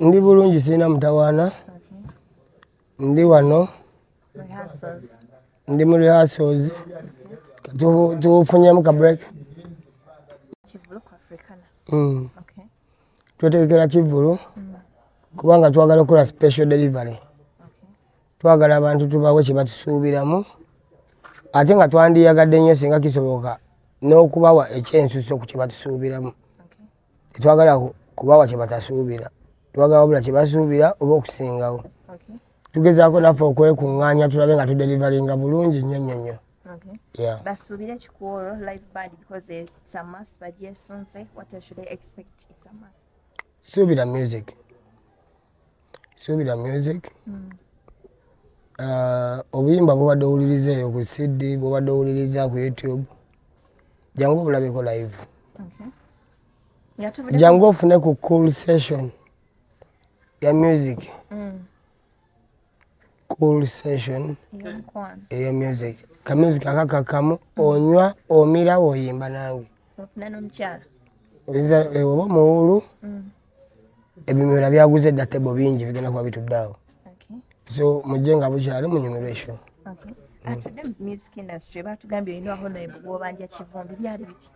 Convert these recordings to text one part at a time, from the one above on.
Ndi bulungi sina mutawaana. Ndi wano. Rehearsals. Ndi mu rehearsals. Tufunyemu ka break. Kivulu ku Africana. Okay. Twetegekera Kivulu. Kubanga twagala okukola special delivery. Okay. Twagala abantu tubawe kye batusuubiramu. Ate nga twandiyagadde nnyo singa kisoboka n'okubawa ekyensuso ku kye batusuubiramu. Okay. Twagala kubawa kye batasuubira. Twagala wabula kye basuubira oba okusingawo. Okay. Tugezaako naffe okwekuŋŋaanya tulabe nga tudelivaringa bulungi nnyo nnyo nnyo. Okay. Yeah. Basuubire Kikuolo live band because it's a must, Bijjeyo sonse. What else should they expect? It's a must. Suubira music. Suubira music. Obuyimba bwobadde owuliriza eyo ku CD, bwobadde owuliriza ku YouTube. Jangu obulabeko live. Okay. Jangu ofune ku cool session ya music. Cool session ya music. Ka music akakakamu onywa omira oyimba nange. Ofuna n'omukyala. Oba muwulu. Ebimera byaguze dda tebo bingi bigenda kuba bituddeawo. Okay. So mujje nga bukyali munyumirwe show. Okay. Atudde mu music industry batugambye olina honorable bw'obanja Kivumbi byali biti?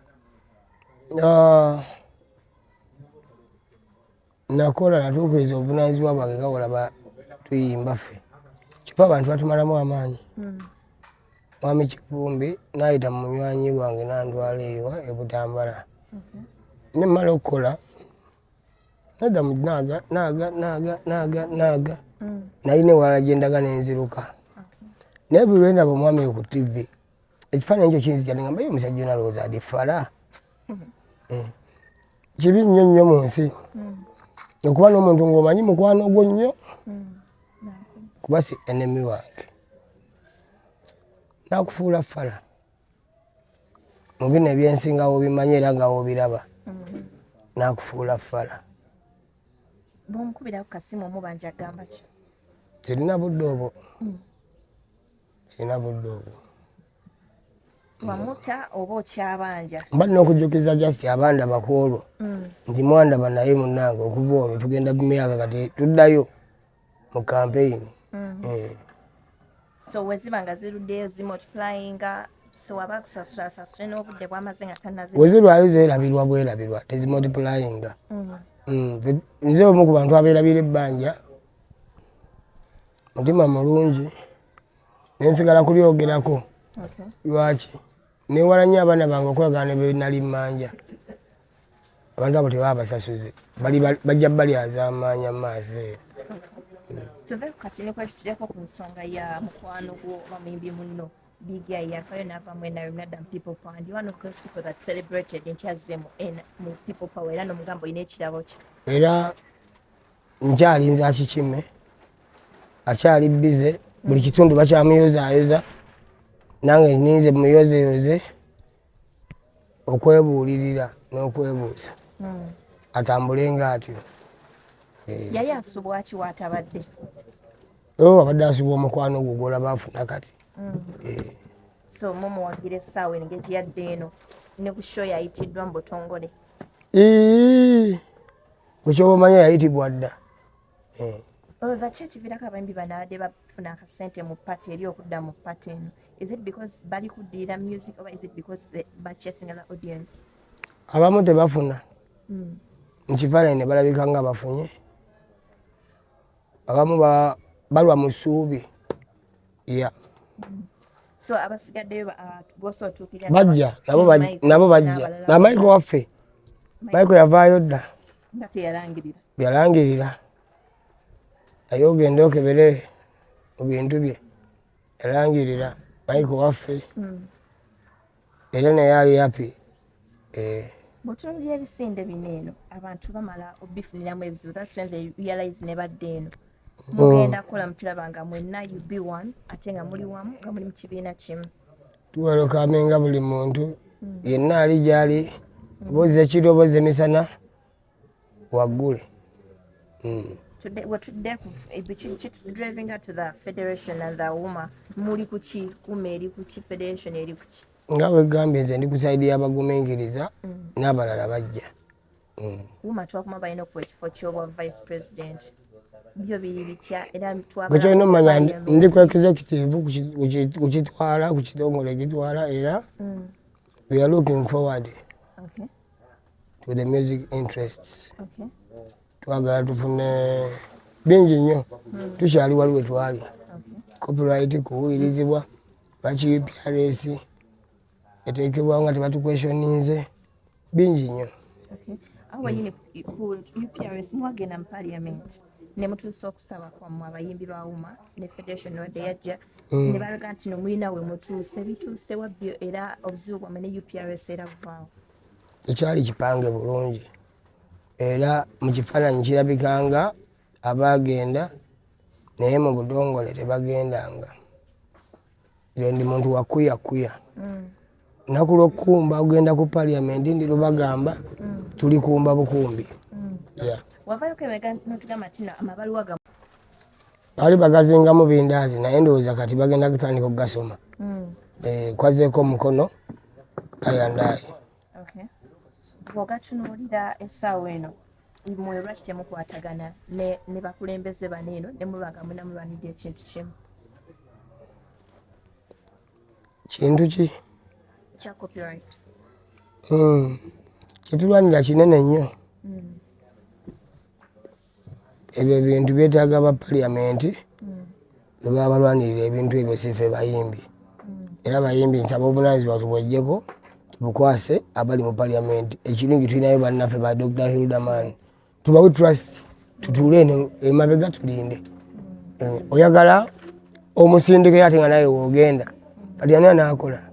Nakola natuukiriza obuvunaanyizibwa bwange nga bwolaba tuyimba ffe. Kikuba abantu batumalamu amaanyi. Mwami Kivumbi n'ayita mu munywanyi wange n'antwala ewa e Butambala. Ne mmala okukola nadda mu naaga nalina ewalala gye ndaga n'enziruka. Naye buli lwe ndaba omwami ku TV ekifaananyi ekyo kinzija ne ngamba ye omusajja onalowooza adifala. Kibi nnyo nnyo mu nsi okuba n'omuntu ng'omanyi mukwano gwo nnyo kuba si enemy wange n'akufuula fala mu bino ebyensingawo bimanyi era nga w'obiraba n'akufuula fala. Bw'omukubira ku kasimu omubanja agamba ki? Sirina budde obwo. Sirina budde obwo. Wamuta oba okyabanja? Mba nina okujjukiza just abandaba ku olwo nti mwandaba naye munnange okuva olwo tugenda mu myaka kati tuddayo mu campaign. So weziba nga ziruddeyo zimultiplyinga so waba kusasula n'obudde bwamaze nga tannazirwa? Wezirwayo zeerabirwa bwerabirwa tezimultiplyinga. Nze omu ku bantu abeerabira ebbanja mutima mulungi nensigala kulyogerako. Lwaki newala nnyo abaana bange okulagana ne benali mmanja. Abantu abo tebaba basasuze bajja balyaza amaanya mu maaso eyo. Tuve ku katini kwekyo tugyeko ku nsonga ya mukwano gwo bamuyimbi munno Bijjeyo yavayo n'avaamu enarumnadam people power and one of those people that celebrated nti azze mu people power era n'omugamba olina ekirabo kye. Era nkyalinze akikime akyali bize buli kitundu bakyamuyozaayoza nange ninze muyozeyoze okwebuulirira n'okwebuuza atambulenga atyo. Yali asubwa ki waatabadde? Abadde asubwa omukwano gwo gw'olaba afuna kati. So mumuwagira essaawa engeri yadde eno ne ku show yayitiddwa mu butongole. Bwe kyoba omanyi yayitibwa dda. Olowooza ki ekiviirako abayimbi bano abadde bafuna akasente mu pati eri okudda mu pati eno? Is it because bali kuddirira music or is it because ba chasing the audience? Abamu tebafuna. Mu kifaananyi ne balabika nga bafunye. Abamu balwa mu ssuubi. So abasigaddeyo bose otuukirira bajja nabo bajja. Na Michael waffe Michael yavaayo dda. Nga teyalangirira. Yalangirira. Naye ogende okebere mu bintu bye. Yalangirira Michael waffe. Era naye ali happy. Bw'otunuulira ebisinde bino eno abantu bamala obifuniramu ebizibu. That's when they realize ne badde eno. Mugenda kukola mutulaba nga mwenna you be one ate nga muli wamu nga muli mu kibiina kimu. Tuwelokamenga buli muntu yenna ali gy'ali oboze ekiro oboze emisana waggule. Wetudde driving to the federation and the WUMA muli kuki WUMA eri kuki federation eri kuki? Nga bwe gambye nze ndi ku sayidi y'abagumiikiriza n'abalala bajja Wuma twakuma balina okuwa ekifo ky'obwa vice president. Byo biri bitya era twagala no manya ndi ku executive kukitwala ku kitongole kitwala era we are looking forward to the music interests. Twagala tufune bingi nnyo tukyali waliwo twali copyright kuwulirizibwa baki UPRS eteekebwawo nga tebatukweshoninze bingi nnyo. Awo wenyini ku UPRS mwagenda mu parliament ne mutuusa okusaba kwammwe abayimbi ba Wuma ne federation wadde yajja ne balaga nti no mulina we mutuuse bituuse wabbyo era obuzibu bwammwe ne UPRS era buvaawo. Ekyali kipange bulungi era mu kifaananyi kirabikanga abaagenda naye mu butongole tebagendanga. Nze ndi muntu wakuyakuya naku lw'okukumba ogenda ku parliament ndi lubagamba tuli kumba bukumbi. Wavaayo kemega notugamba nti amabaluwa gamu baali bagazingamu bindaazi naye ndowooza kati bagenda kutandika okugasoma. Kwazeeko omukono ayandaayi. Bw'ogatunuulira essaawa eno mmwe lwaki temukwatagana ne bakulembeze bano eno ne mulwanga munamulwanidde ekintu kimu? Kintu ki? Kya copyright. Kitulwanira kinene nnyo. Ebyo ebintu byetaaga ba parliament bwe baba balwanirira ebintu ebyo sife bayimbi. Era bayimbi nsaba obuvunaanyizibwa tubweggyeko tubukwase abali mu parliament. Ekirungi tulinayo bannaffe ba Dr. Hildaman tubawe trust tutuule eno emabega tulinde. Oyagala omusindike ate nga naye woogenda kati ani anaakola?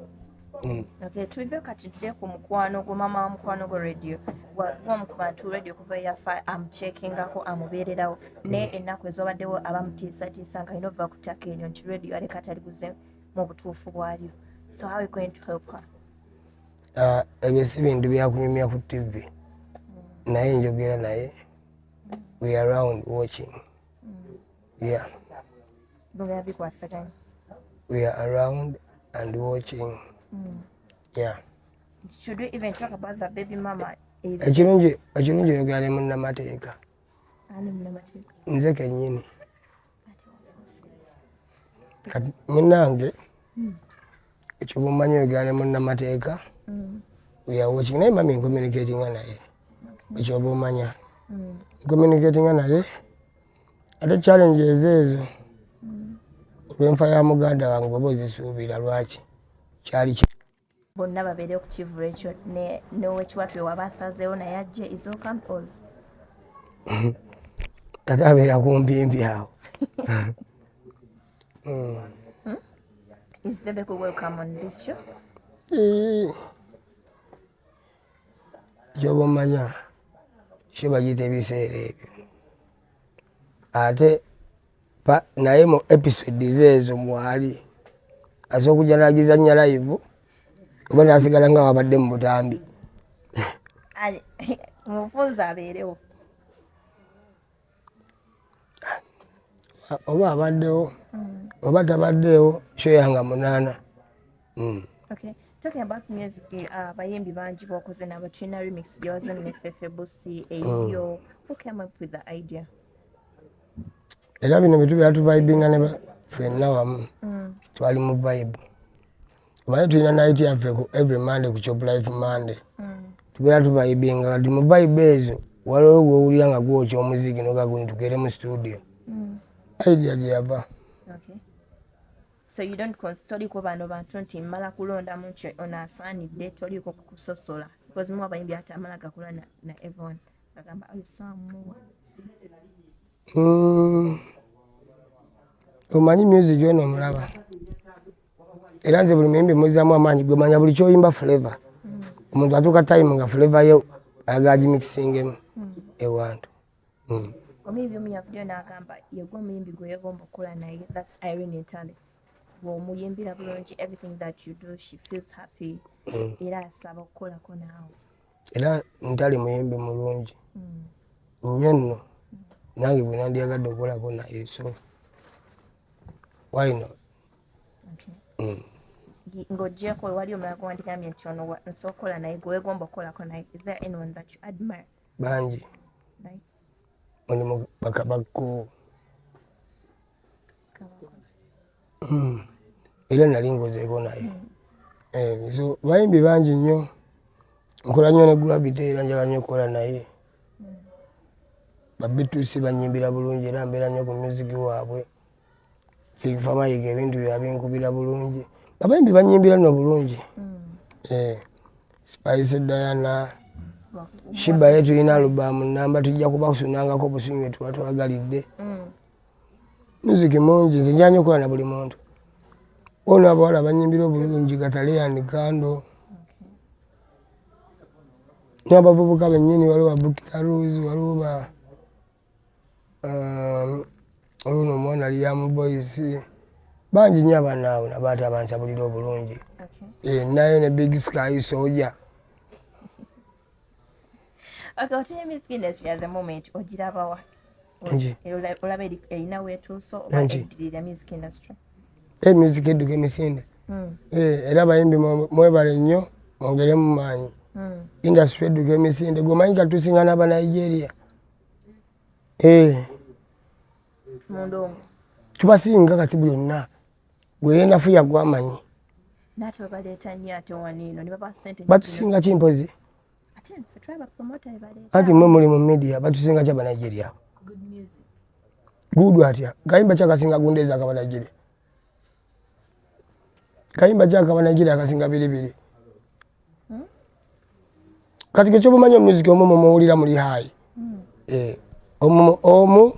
Tuve kati tudde ku mukwano gwo maama wa mukwano gwo radio wamu ku bantu radio kuva yafa amuceekingako amubeererawo naye ennaku ezobaddewo abamutiisatiisa nga alina okuva ku ttaka eryo nti radio aleka taliguze mu butuufu bwalyo. So how are you going to help her? Ebyo si bintu byakunyumya ku TV naye njogera naye we are around watching. We are around and watching. Should we even talk about the baby mama? Ekirungi oyogera ne munnamateeka. Nze kennyini kati munnange ekyo bw'omanyi oyogera ne munnamateeka we are watching naye mamincommunicatinga naye ekyo bw'omanya communicatinga naye ate challenges ezo olw'enfa ya muganda wange oba ozisuubira lwaki kyali bonna babeere okukivula ekyo n'owekiwatwe waba asazeewo naye ajje isooka all ate abeera kumpimpi awo. Is Bebe welcome on this show? Kyoba omanya kyo bagiyita ebiseera ebyo ate naye mu episodes ezo mwali asobola okujja n'agizannya live oba n'asigala nga wabadde mu butambi. Mufunze abeerewo oba abaddewo oba tabaddeewo kyo yanga munaana. Talking about music, bayimbi bangi b'okoze nabo tulina remix gye waze ne Fefe Busi Eyamwogerako. Who came up with the idea? Era bino bitubeera tuvibinga ne ffenna wamu twali mu vibe. Omanyi tulina night yaffe ku every Monday ku Chop Life Monday. Tubeera tuvibinga kati mu vibe ezo waliwo gw'owulira nga gwokya omuziki nogagundi tugere mu studio. Idea gye yava. So you don't toliko bano bantu nti mmala kulondamu nti ono asaanidde toliko kukusosola because mu abayimbi ate amala gakola na Evon agamba ayisamuwa. Omanyi music ono omulaba era nze buli muyimbi muzaamu amaanyi gwe manya buli kyoyimba forever omuntu atuuka time nga forever yo ayagala gimixingemu ewantu. Omuyimbi omu yavuddeyo n'agamba yegwe omuyimbi gwe yegomba okukola naye that's Irene Ntale. Bw'omuyimbira bulungi everything that you do she feels happy era asaba okukolako naawe. Era Ntale muyimbi mulungi nnyo nno nange bwe nandiyagadde okukolako naye so why not? Ng'oggyeko wali omulala gwandikambye nti ono nsobola okukola naye gwe weegomba okukolako naye. Is there anyone that you admire? banji mulimu bakabako era nali nkozeeko naye so bayimbi bangi nnyo nkola nnyo ne Gravity era njagala nnyo okukola naye babituusi banyimbira bulungi era mbeera nnyo ku music waabwe Fifa Mayiga ebintu byabinkubira bulungi abayimbi banyimbira nno bulungi Spice Diana Shiba yetu ina alubamu namba tujja kuba kusunangako busunyu tuba twagalidde music mungi nze njanya okukola na buli muntu bona abawala banyimbira obulungi Gataliya Kando n'abavubuka bennyini waliwo Bukita Rose waliwo ba oluno omwana Liam Boys bangi nnyo abanaawo nabaati abansabulira obulungi naye ne Big Sky Soldier. Okay, what your music industry at the moment? Ojirabawa. Olaba erina wetuuso oba eddirira music industry? Music edduka emisinde. Era abayimbi mwebale nnyo mwongere mu maanyi. Industry edduka emisinde gwemanyi kati tusinga n'aba Nigeria. Mundongo. Tubasinga kati byonna. Gwe yenafuya gwamanyi. Nate babaleeta nnyo ate waniino ne baba ssente. Batusinga kimpozi. Ati mwe muli mu media batusinga kyaba Nigeria. Good music. Good atya. Kayimba kyakasinga Gundeza akaba Nigeria. Kayimba kyakaba Nigeria akasinga Bilibili. Kati kyo bumanyi music omu muwulira muli high. Omu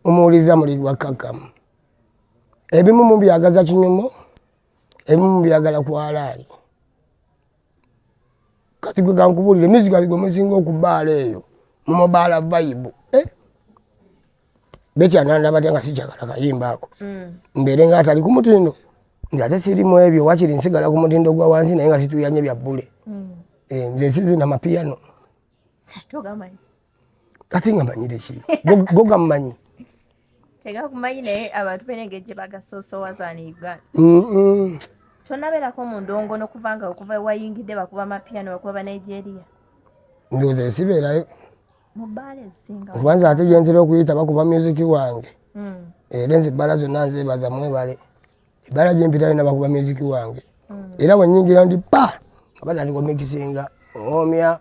omuwuliza muli wakakamu. Ebimu mu byagaza kinyumo, ebimu mu byagala ku halali. Kati gwe kankubulire music gwe musinga okubaala eyo mu mobile vibe betya nanda batya nga sikyagala kayimba ako mbere nga atali ku mutindo nti ate sirimu ebyo wakiri nsigala ku mutindo gwa wansi naye nga situyanye bya Buli nze sizina mapiano togamanyi kati nga manyire ki go gamanyi tegakumanyi naye abantu benengejje bagasoosowazaani Uganda tonabeerako mu ndongo n'okuvanga okuva wayingidde bakuba mapiano bakuba ba Nigeria ndowooza sibeerayo mu bbaala ezisinga kubanza ate gyentera okuyita bakuba music wange era nze ebbala zonna nzeebaza mwebale ebbala gyempitayo nabakuba music wange era bwenyingira ndi pa aba naliko mikisinga omya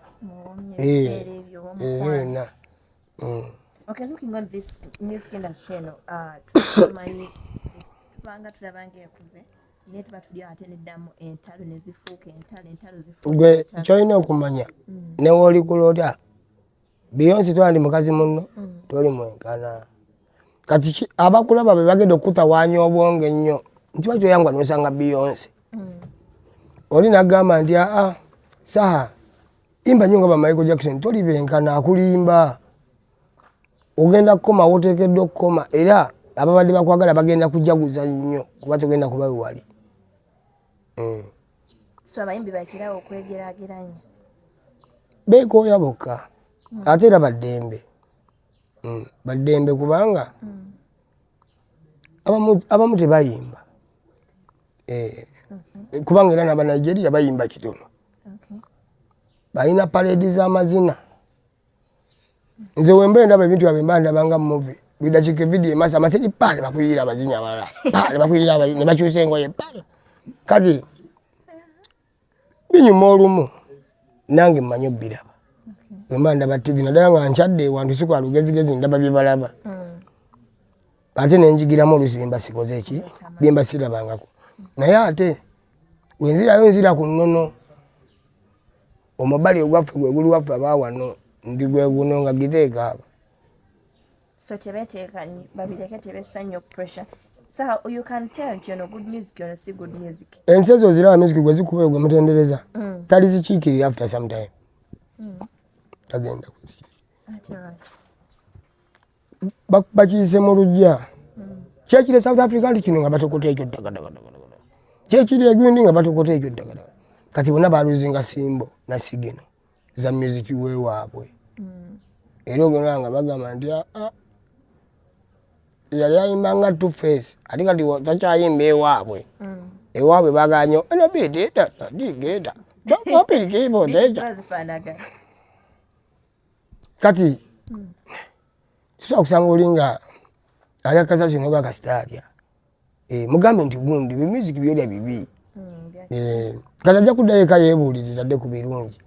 yonna. Okay, looking on this music industry tumanyi tubanga tulaba ng'ekuze naye tuba tuli ate neddamu entalo ne zifuuka entalo zifuuka gwe kyolina okumanya ne wooli kulota Beyonce twandi mukazi munno toli mwenkana kati abakulaba be bagenda okutawaanya obwonge ennyo nti bakyoyangwa nosanga Beyonce oli nagamba nti Saha imba nnyo nga ba Michael Jackson toli benkana akulimba ogenda kukoma woteekeddwa okukoma era ababadde bakwagala bagenda kujaguza nnyo kuba togenda kubawe wali. So abayimbi bakirawo okwegeraageranya beekooya bokka ate era baddembe baddembe kubanga abamu tebayimba kubanga era n'aba Nigeria bayimba kitono balina paredi z'amazina nze wembe ndaba ebintu byabwe mba ndabanga mu movie bidakiika video emasa amasiri pale bakuyira abazinyi abalala pale bakuyira ne bakyusa engoye pale kati binyuma olumu nange mmanyi obbiraba wemba ndaba TV naddala nga nkyadde ewantu si kwa lugezigezi ndaba bye balaba ate nenjigiramu oluusi bye mbasikoze eki bye mbasirabangako naye ate wenzirayo nzira ku nnono omubali ogwaffe gwe guli waffe abaawano ndi gwe guno nga giteeka abo. So tebeteekani babireke tebessa nnyo pressure. So you can tell nti ono good music ono si good music. Ensi ezo ziraba music gwe zikuba gwe mutendereza tali zikiikirira after some time tagenda kuzikiikirira bakiyise mu lujja kyekire South Africa nti kino nga batokota ekyo ddagadaga kyekiri egundi nga batokota ekyo ddagadaga kati bonna baluzinga simbo na sigino za music weewaabwe era ogenda nga bagamba nti yali ayimbanga Two Face ate kati takyayimba ewaabwe ewaabwe baganyo eno biiti digenda tokopiikiiboteja kati tusobola kusanga olinga ali akasasi noga kasitalia mugambe nti gundi bimuziki byolya bibi kati ajja kuddayo eka yeebuulirira dde ku birungi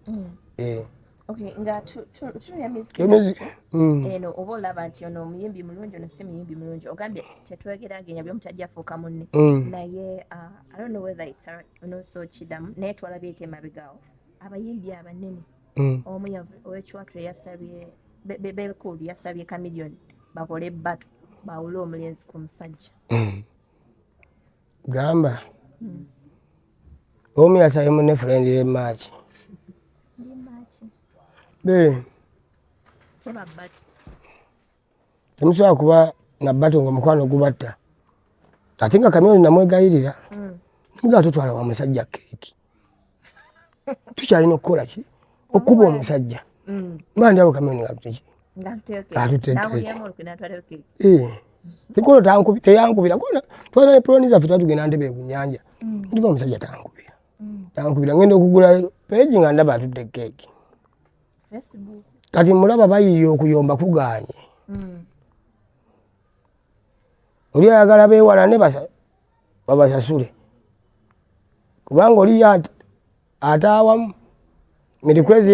Okay, nga tuya music eno oba olaba nti ono omuyimbi mulungi ono si muyimbi mulungi ogambye tetwegeraganya byomutajja afuuka munne naye I don't know whether it's also kidamu naye twalabyeko emabegaawo abayimbi abanene omu ow'ekiwatula yasabye bekulu yasabye kamiliyoni bakole ebbato bawule omulenzi ku musajja gamba omu yasabye munne furendi lemaaki temusobola kuba na bbato nga omukwano gubatta ate nga kamyoni namwegayirira nga tutwala wa musajja keeki tukyalina okukola ki okuba omusajja mandi awo kamyoni tikono teyankubira twalina ne puloni zaffe twatugenda Ntebe ku nnyanja ndiva omusajja tankubira ngenda okugula peegi nga ndaba atudde keeki kati mulaba bayiye okuyomba kuganye oli ayagala beewalane babasasule kubanga oli ataawamu mirikwezi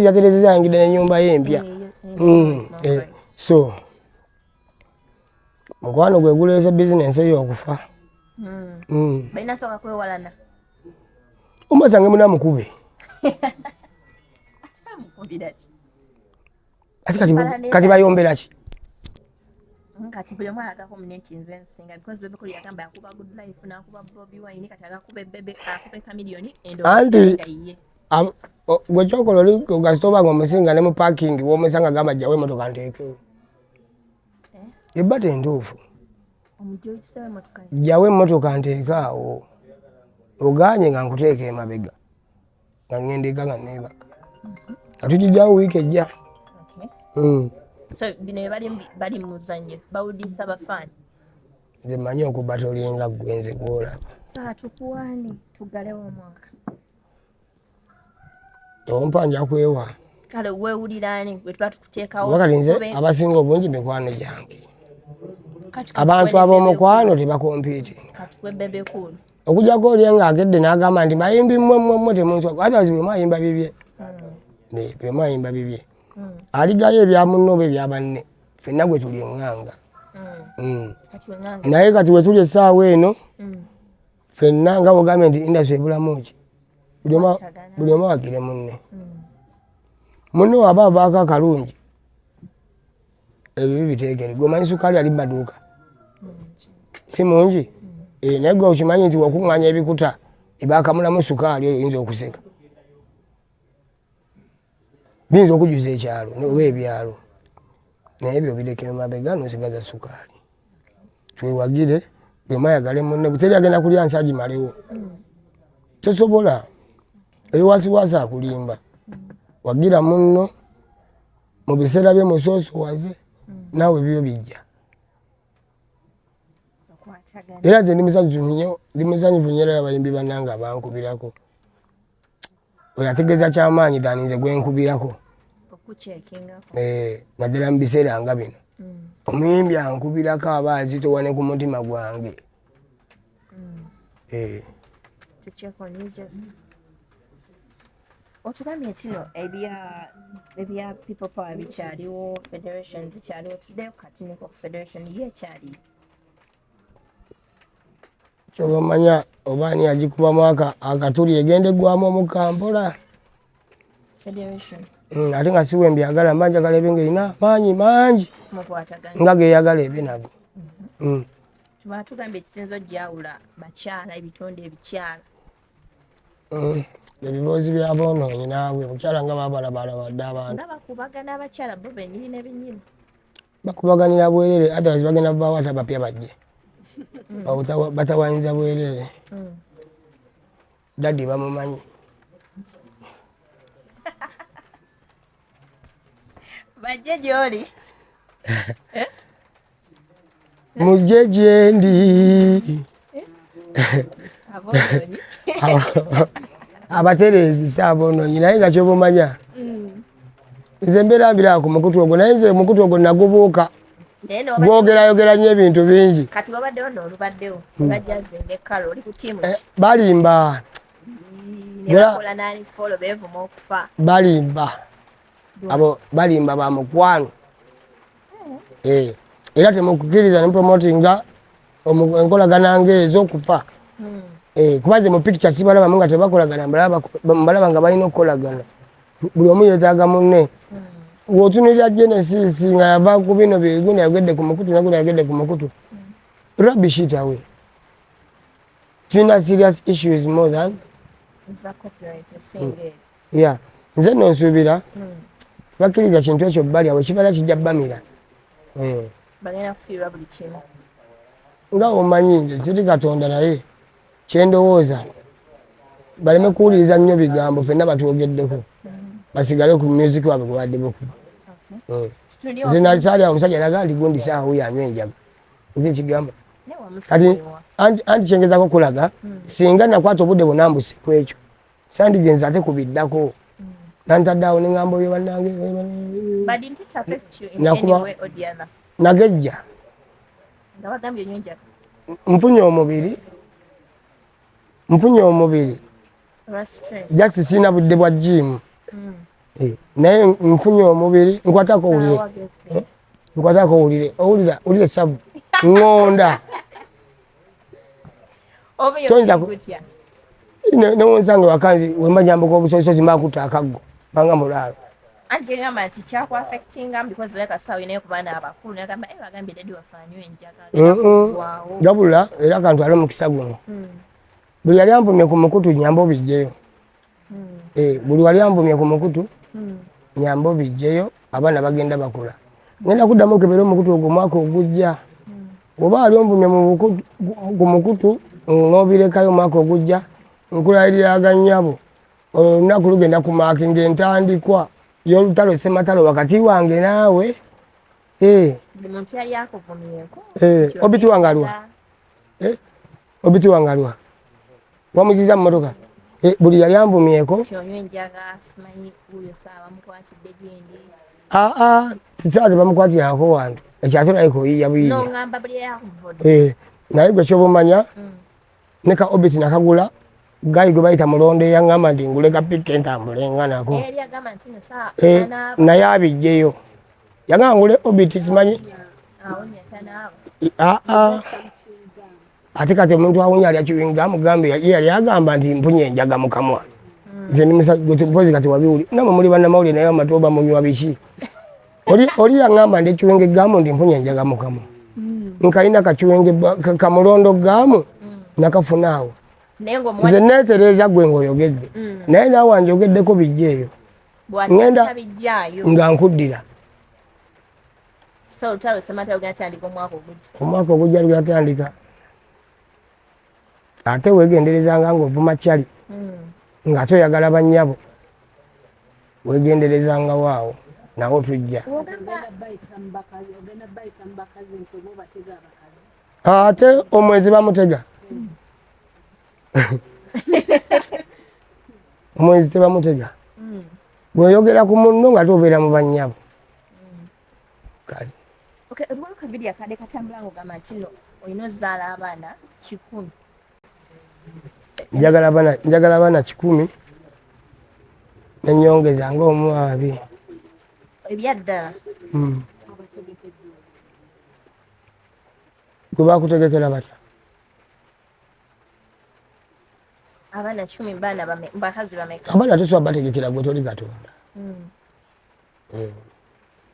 yaterezeza yangidde n'ennyumba y'empya so mukwano gwe guleese bizinensi eyo okufa omusange munamukube kati bayombera ki kati buli omu alagako munenti nze nsinga because bebe kuli yagamba yakuba good life n'akuba Bobi Wine kati agakuba bebe akuba kamiliyoni anti gwe kyokola oli gasita obanga omusinga ne mu parking w'omusanga gamba jjawo emmotoka nteekewo ebbata entuufu jjawo emmotoka nteekaawo oganye nga nkuteeka emabega nga ngenda eka nga neebaka katugijjawo wiiki ejja so bino bali mu muzannyo bawulisa bafaani nze mmanyi okubata olinga gwenze gwolaba Saha tukuwaani tugalewo omwaka ompanja kwewa kale weewuliraani bwe tuba tukuteekawo wakati nze abasinga obungi mikwano gyange abantu ab'omukwano tebakompiitinga katukwebebekulu okujjako olye ng'akedde n'agamba nti mayimbi mmwe temunswa otherwise buli mwayimba bibye buli mwayimba bibye aligayo ebya munno oba ebya banne ffenna gwe tuli eŋŋanga naye kati we tuli essaawa eno ffenna nga bwogambye nti industry ebulamu ki buli omu awagire munne munne waba avaako akalungi ebyo bibiteekere gwe omanyi sukaali ali maduuka si mungi naye gwe okimanyi nti wakuŋŋaanya ebikuta ebaakamulamu sukaali eyo yinza okuseka biyinza okujuza ekyalo oba ebyalo naye ebyo birekere mabega nosigaza sukaali twewagire buli omu ayagale munne buteri agenda kulya nsagi malewo tosobola eyo wasiwasi akulimba wagira munno mu biseera bye musoosowaze naawe bibyo bijja era nze ndi musanyufu nnyo era abayimbi bannange abankubirako oyo ategeeza kyamaanyi dani nze gwenkubirako naddala mu biseera nga bino omuyimbi ankubirako aba azitowa ne ku mutima gwange otugambye tino ebya people power bikyaliwo federation zikyaliwo tuddeyo katiniko ku federation ye ekyaliyo kyobamanya oba ani agikuba mwaka akatuli egenda eggwamu omukampola ate nga siwe mbyagala mba njagala ebyo ngaerina maanyi mangi nga geyagala ebyo nago tuba tugambye ekisinza ojjawula bakyala ebitonde ebikyala ebiboozi byaboonoonyi naawe bukyala nga babalabadde abantu nga bakubagana abakyala bo benyini nebinyini bakubaganira bwerere otherwise bagenda bubaawo ate abapya bajje batawanyiza bwerere daddi bamumanyi bajje gyoli mujje gyendi abatereezi si aboonoonyi naye nga kyobumanya nze mbeera mbira ku mukutu ogwo naye nze mukutu ogwo nagubuuka gwogera nnyo ebintu bingi kati babaddewo n'olubaddewo olwajjaze ne kalo oli ku tiimu ki balimba nebakola nani folo beevuma okufa balimba abo balimba ba mukwano era temukkiriza ne promotinga enkolagana ng'ezo okufa kuba nze mu pikica sibalabamu nga tebakolagana mbalaba nga balina okukolagana buli omu yeetaaga munne w'otunulira Genesis nga yava ku bino biguno yagedde ku mukutu naguno yagedde ku mukutu rubbish it away tulina serious issues more than yeah nze nno nsuubira bakkiriza kintu ekyo bali awo kibeera kijja bbamira nga omanyi nze siri katonda naye kyendowooza baleme kuwuliriza nnyo bigambo ffenna batwogeddeko basigale ku music wabwe gwe bakuba nze nasaali awo omusajja naga nti gundi Saha wuyo anywa enjaga eki ekigamba kati anti kyengezako kulaga singa nakwata obudde bunambuse ku ekyo sandigenza ate kubiddako nantaddeawo neŋŋamba bye bannange nagejja nfunye omubiri just siina budde bwa jimu naye nfunye omubiri nkwatako owulire owulire sabu ŋŋonda newonsanga wakanzi wembajambuka obusozisozi mbakutta akaggo banga mulaalo anti egamba nti kyakuafectinga because olekasawo naye ku baana abakulu nagamba bagambye dadi wafaanyo enjaga gabula era kantwale omukisa guno buli yali anvumye ku mukutu nyambo bijjeyo buli wali anvumye ku mukutu nyambo bijjeyo abaana bagenda bakula ngenda kuddamu okebera omukutu ogwo omwaka ogujja oba ali onvumye ku mukutu n'obirekayo omwaka ogujja nkulayiriraga nnyabo olunaku lugenda ku maakinga entandikwa y'olutalo sematalo wakati wange naawe obiti wangalwa wamuziza mu motoka buli yali anvumyeko tisaa tebamukwatirako wantu ekyatolaiko oyiya buyiya naye gwe kyobumanya neka obiti nakagula gayi gwe bayita mulondo eyaŋŋamba nti nguleka pika entambule enganako naye abijjeyo yaŋŋamba ngule obiti simanyi ate kati omuntu awunya alya kiwinga amugambe ye yali agamba nti mpunye enjaga mukamwa nze ndimusapozi kati wabiwuli namwe muli bannamawulire naye amatoba munywa biki oli yaŋŋamba ndi ekiwenge gaamu ndi mpunye enjaga mukamwa nkalina kakiwenge kamulondo gaamu nakafuna awo nze neetereeza gwe ng'oyogedde naye naawe wanjogeddeko bijjeeyo ŋŋenda nga nkuddira omwaka ogujja lwatandika ate weegenderezanga ng'ovuma kyali ng'ate oyagala bannyabo weegenderezanga waawo nawo tujja ate omwezi bamutega omwezi tebamutega bweyogera ku munno nga tobeera mu bannyabo kale olwakabiri akadde katambula ng'ogamba nti no olina ozaala abaana 100 njagala abaana 100 nenyongeza ng'omwabi ebyaddala gwe bakutegekera batya abaana 10 baana bakazi bameka abaana tosobola bategekera gwe toli katonda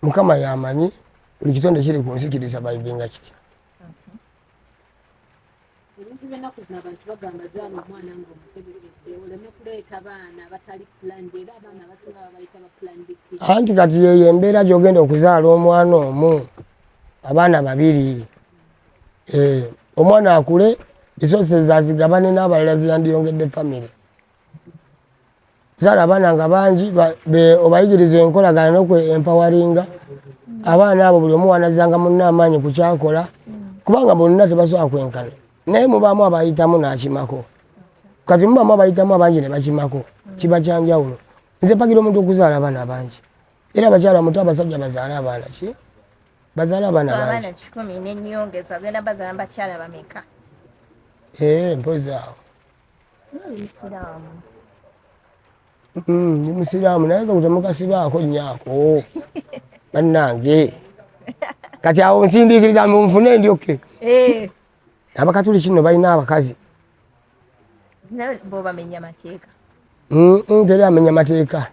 mukama yamanyi buli kitonde kiri ku nsi kirisa bayibinga kitya ebintu by'ennaku zino abantu bagamba zaana omwana ng'omutegekedde oleme kuleeta baana batali pulandi era abaana abasinga babayita ba pulandi anti kati yeyo embeera gy'ogenda okuzaala omwana omu abaana 2 omwana akule resources azigabane n'abalala ziyandiyongedde famire zaala abaana nga bangi obayigiriza enkolagana n'okwe-empawaringa abaana abo buli omu wanazanga munne amaanyi ku kyakola kubanga bonna tebasobola kwenkana naye mubaamu abayitamu n'akimako kati mubaamu abayitamu abangi ne bakimako kiba kyanjawulo nze mpagira omuntu okuzaala abaana bangi era abakyala muto abasajja bazaala abaana ki bazaala abaana bangi abaana 10 n'ennyongeza genda bazaala bakyala bameka mpozi awo oli musiraamu ndi musiraamu naye nga kutemukasibaako nnyaako bannange kati awo nsindiikiriza munfune ndyoke abakatuli kino balina abakazi bobamenya mateeka teri amenya mateeka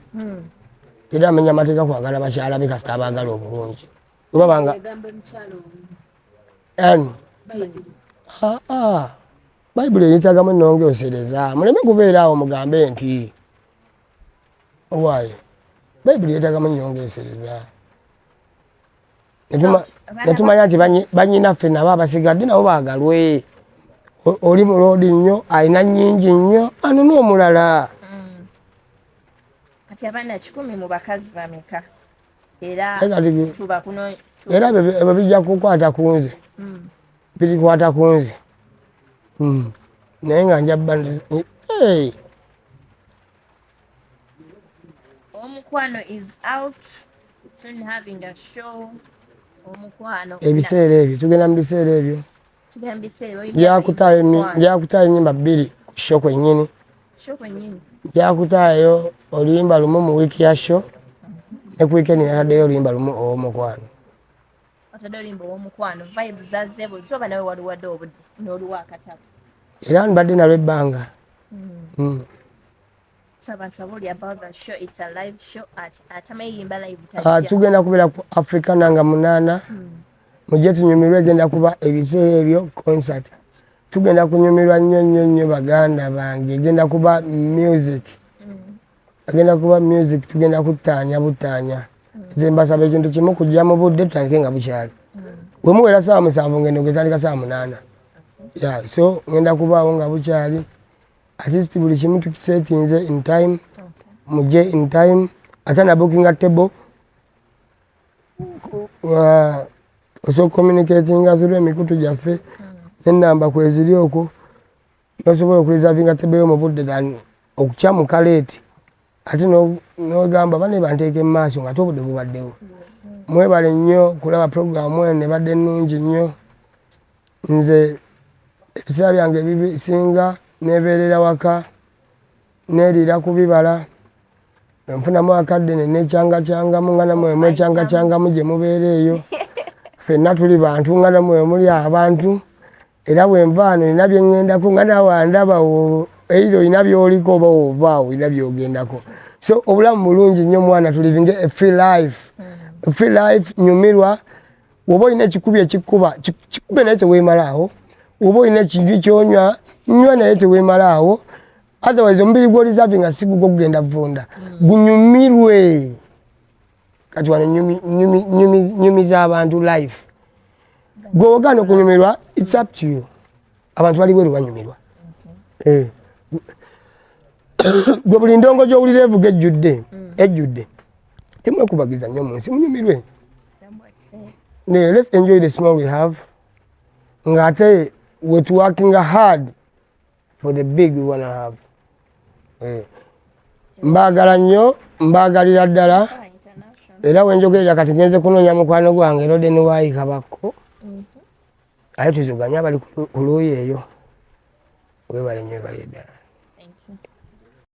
teri amenya mateeka kwagala bakyala be kasita abaagala obulungi ubabanga ani bayibuli eyitagamu ennongeosereza muleme kubeera awo mugambe nti owaaye bayibuli eyitagamu ennyongeosereza netumanya nti banyinaffe nabo abasigadde nabo baagalwe oli mulodi nnyo alina nnyingi nnyo anone omulala kati abaana 10 mu bakazi bameka era ebyo bijja kukwata ku nze birikwata ku nze naye nga njabba Omukwano is out soon having a show Omukwano ebiseera ebyo tugenda mu biseera ebyo njakutaayo ennyimba 2 ku sho kwennyini njakutaayo oluyimba lumu mu wiiki ya sho ne ku weekend nataddeyo oluyimba lumu ow'omukwano era nbadde nalwo ebbanga tugenda kubeera ku Africa nanga 8 mujje tunyumirwe egenda kuba ebiseera ebyo concert tugenda kunyumirwa nnyo baganda bange egenda kuba music agenda kuba music tugenda kutaanya butaanya nze mbasaba ekintu kimu kujja mu budde tutandike nga bukyali wemuwera saawa 7 ngendo getandika saawa 8 so ngenda kubaawo nga bukyali at least buli kimu tukisetinze in time mujje in time ate na booking table osobola communicatinga through emikutu gyaffe n'ennamba kweziri okwo nosobola okureservinga table yo mu budde than okukya mu kaleeti ate nogamba bane banteeke mu maaso nga ate obudde bubaddewo mwebale nnyo kulaba programu eno ebadde nnungi nnyo nze ebiseera byange ebisinga nebeerera waka neeriira ku bibala nfunamu akadde nenekyangacyangamu nga namwe mwekyangacyangamu gye mubeera eyo ffenna tuli bantu nga namwe muli abantu era bwenvaano nina byeŋŋendako nga nawe andaba eiro olina byoliko oba ovaawo olina byogendako so obulamu bulungi nnyo mwana tulivinge a free life nyumirwa woba olina ekikubi ekikkuba kikube naye teweemalaawo woba olina ekintu kyonywa nywa naye teweemalaawo otherwise omubiri gw'olisavinga si gugwo kugenda vunda gunyumirwe kati wano nyumiza abantu life gwe wagaana okunyumirwa it's up to you abantu bali bweru banyumirwa gwe buli ndongo gy'owulira evuga ejjudde temwekubagiza nnyo mu nsi munyumirwe let's enjoy the small we have ng'ate we're working hard for the big we wanna have mbaagala nnyo mbaagalira ddala era wenjogerera kati ngenze kunoonya mukwano gwange Roden waayikabako aye tuzoganya bali ku luuyi eyo webale nnyo bali ddala